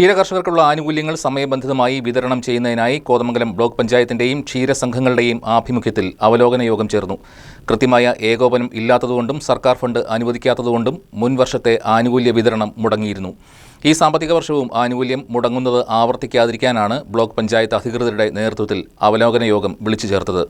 ക്ഷീരകർഷകർക്കുള്ള ആനുകൂല്യങ്ങൾ സമയബന്ധിതമായി വിതരണം ചെയ്യുന്നതിനായി കോതമംഗലം ബ്ലോക്ക് പഞ്ചായത്തിന്റെയും ക്ഷീരസംഘങ്ങളുടെയും ആഭിമുഖ്യത്തിൽ അവലോകന യോഗം ചേർന്നു. കൃത്യമായ ഏകോപനം ഇല്ലാത്തതുകൊണ്ടും സർക്കാർ ഫണ്ട് അനുവദിക്കാത്തതുകൊണ്ടും മുൻവർഷത്തെ ആനുകൂല്യ വിതരണം മുടങ്ങിയിരുന്നു. ഈ സാമ്പത്തിക വർഷവും ആനുകൂല്യം മുടങ്ങുന്നത് ആവർത്തിക്കാതിരിക്കാനാണ് ബ്ലോക്ക് പഞ്ചായത്ത് അധികൃതരുടെ നേതൃത്വത്തിൽ അവലോകന യോഗം വിളിച്ചു ചേർത്തത്.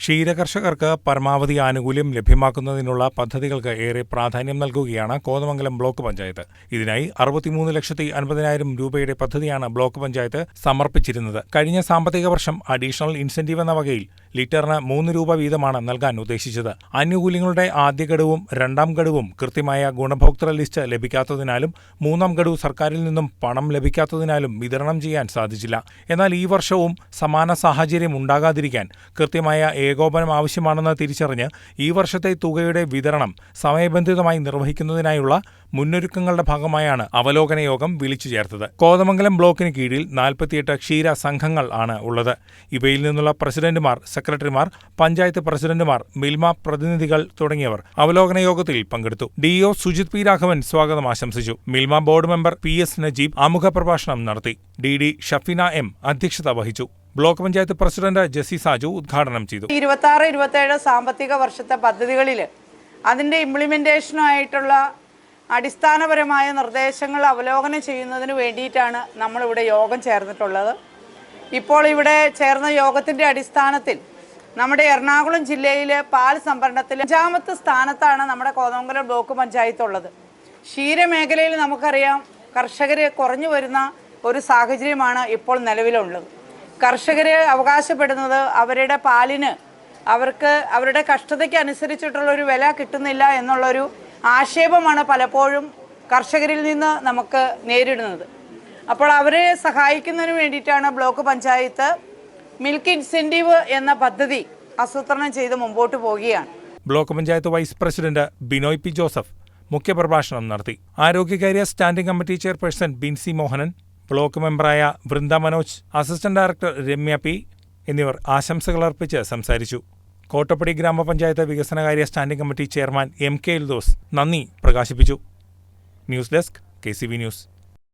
ക്ഷീരകർഷകർക്ക് പരമാവധി ആനുകൂല്യം ലഭ്യമാക്കുന്നതിനുള്ള പദ്ധതികൾക്ക് ഏറെ പ്രാധാന്യം നൽകുകയാണ് കോതമംഗലം ബ്ലോക്ക് പഞ്ചായത്ത്. ഇതിനായി 63,50,000 രൂപയുടെ പദ്ധതിയാണ് ബ്ലോക്ക് പഞ്ചായത്ത് സമർപ്പിച്ചിരുന്നത്. കഴിഞ്ഞ സാമ്പത്തിക വർഷം അഡീഷണൽ ഇൻസെന്റീവ് എന്ന വകയിൽ ലിറ്ററിന് 3 രൂപ വീതമാണ് നൽകാൻ ഉദ്ദേശിച്ചത്. ആനുകൂല്യങ്ങളുടെ ആദ്യ ഗഡുവും രണ്ടാം ഗഡുവും കൃത്യമായ ഗുണഭോക്തൃ ലിസ്റ്റ് ലഭിക്കാത്തതിനാലും മൂന്നാം ഗഡു സർക്കാരിൽ നിന്നും പണം ലഭിക്കാത്തതിനാലും വിതരണം ചെയ്യാൻ സാധിച്ചില്ല. എന്നാൽ ഈ വർഷവും സമാന സാഹചര്യം ഉണ്ടാകാതിരിക്കാൻ കൃത്യമായ ഏകോപനം ആവശ്യമാണെന്ന് തിരിച്ചറിഞ്ഞ് ഈ വർഷത്തെ തുകയുടെ വിതരണം സമയബന്ധിതമായി നിർവഹിക്കുന്നതിനായുള്ള മുന്നൊരുക്കങ്ങളുടെ ഭാഗമായാണ് അവലോകന യോഗം വിളിച്ചു ചേർത്തത്. കോതമംഗലം ബ്ലോക്കിന് കീഴിൽ 48 ക്ഷീര സംഘങ്ങൾ ആണ് ഉള്ളത്. ഇവയിൽ നിന്നുള്ള പ്രസിഡന്റുമാർ, സെക്രട്ടറിമാർ, പഞ്ചായത്ത് പ്രസിഡന്റുമാർ, മിൽമ പ്രതിനിധികൾ തുടങ്ങിയവർ അവലോകന യോഗത്തിൽ പങ്കെടുത്തു. ഡിഒ സുജിത് പി രാഘവൻ സ്വാഗതം ആശംസിച്ചു. Milma board member PS Najeeb ആമുഖ പ്രഭാഷണം നടത്തി. DD ഷഫീന M അധ്യക്ഷത വഹിച്ചു. ബ്ലോക്ക് പഞ്ചായത്ത് പ്രസിഡന്റ് ജെസി സാജു ഉദ്ഘാടനം ചെയ്തു. 26-27 സാമ്പത്തിക വർഷത്തെ പദ്ധതികളിൽ അതിന്റെ ഇംപ്ലിമെന്റേഷനായിട്ടുള്ള അടിസ്ഥാനപരമായ നിർദ്ദേശങ്ങൾ അവലോകനം ചെയ്യുന്നതിന് വേണ്ടിയിട്ടാണ് നമ്മളിവിടെ യോഗം ചേർന്നിട്ടുള്ളത്. ഇപ്പോൾ ഇവിടെ ചേർന്ന യോഗത്തിൻ്റെ അടിസ്ഥാനത്തിൽ നമ്മുടെ എറണാകുളം ജില്ലയിലെ പാൽ സംഭരണത്തിൽ 5ാമത്തെ സ്ഥാനത്താണ് നമ്മുടെ കോതമംഗലം ബ്ലോക്ക് പഞ്ചായത്ത് ഉള്ളത്. ക്ഷീരമേഖലയിൽ നമുക്കറിയാം കർഷകർ കുറഞ്ഞു വരുന്ന ഒരു സാഹചര്യമാണ് ഇപ്പോൾ നിലവിലുള്ളത്. കർഷകർ അവകാശപ്പെടുന്നത് അവരുടെ പാലിന് അവർക്ക് അവരുടെ കഷ്ടതയ്ക്ക് അനുസരിച്ചിട്ടുള്ളൊരു വില കിട്ടുന്നില്ല എന്നുള്ളൊരു ആക്ഷേപമാണ് പലപ്പോഴും കർഷകരിൽ നിന്ന് നമുക്ക് നേരിടുന്നത്. അപ്പോൾ അവരെ സഹായിക്കുന്നതിന് വേണ്ടിയിട്ടാണ് ബ്ലോക്ക് പഞ്ചായത്ത് മിൽക്ക് ഇൻസെന്റീവ് എന്ന പദ്ധതി ആസൂത്രണം ചെയ്ത് മുമ്പോട്ട് പോവുകയാണ്. Block panchayat vice president Binoy P Joseph മുഖ്യപ്രഭാഷണം നടത്തി. ആരോഗ്യകാര്യ standing committee chairperson Binsy Mohanan, block മെമ്പറായ Vrinda Manoj, assistant director Ramya P എന്നിവർ ആശംസകളർപ്പിച്ച് സംസാരിച്ചു. കോട്ടപ്പടി ഗ്രാമപഞ്ചായത്ത് വികസനകാര്യ standing committee chairman MK Eldhose നന്ദി പ്രകാശിപ്പിച്ചു. News desk KCV news.